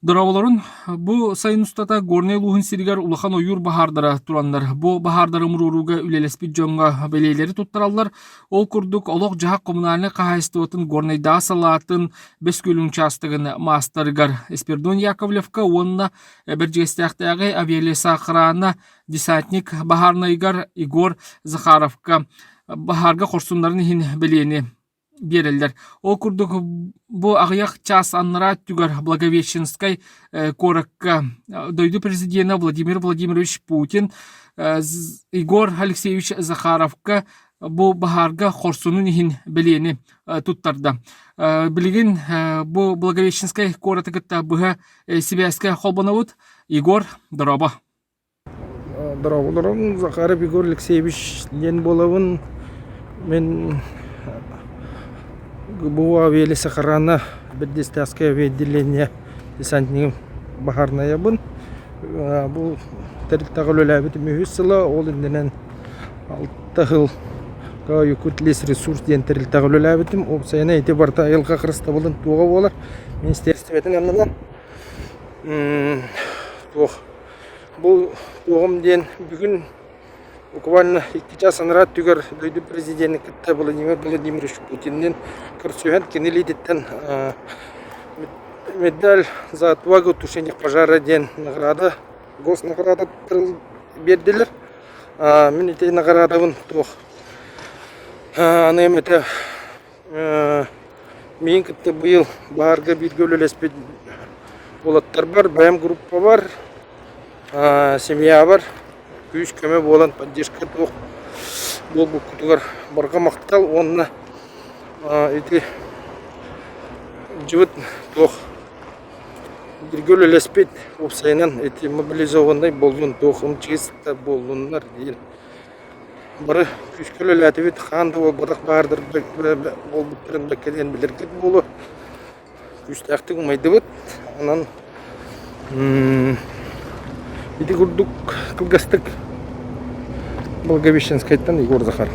Дыраболорун бу сайын устата горней лухын сиригер улахан ойур бахардара тураннар. Бу бахардары муруруга үлелеспит жонга белейлери туттараллар. Ол курдук олох жахак коммунальный кахайстыватын горнейда салатын бескөлүн частыгын мастарыгар. Эспердон Яковлевка онна биржестяхтагы авиалеса кырана десантник бахарнайгар Игор Захаровка бахарга корсунларын хин белени берелдер. Ол курдук бу агыяк час аннара түгөр Благовещенской коракка дойду президента Владимир Владимирович Путин Игор Алексеевич Захаровка бу бахарга хорсунун хин белени туттарда. Билген бу Благовещенской коратыгытта буга Сибирская холбанавут Игор Дороба. Дорогуларым Захаров Игорь Алексеевич ден болабын. Мен бу авиалеса карана бирдестаская отделение десантник бахарная бун. Бу территориялы мөһүсла ол инденен 6 жыл Якутлес ресурс ден территориялы битим опсайна эти барта елга кырыста болдун туга болар. Министерствотун янына бу тугум ден бүгүн буквально 2 час анрат түгөр дойду президент Владимир Владимирович Путинден көрсөһөн кенелидеттен медаль за отвагу тушения пожара ден награда госнаграда бердилер. Мен эти наградабын тух аны эмете мен кытты быйыл баарга биргөлөлеспет болаттар бар, БМ группа бар, семья бар. Күз көмө болан поддержка тух бол бу кутугар барга мактал онна эти живот тух биргөлөлеспет опсайнан эти мобилизованный болдун тухум чиста болдундар дейин. Бары күскөлөлөтүбүт ханды бол бадак баардыр болбуттарын бекеден билиргет болу. Күстактык майдыбыт анан иди курдук кылгастык Благовещенскайдан Егор Захаров.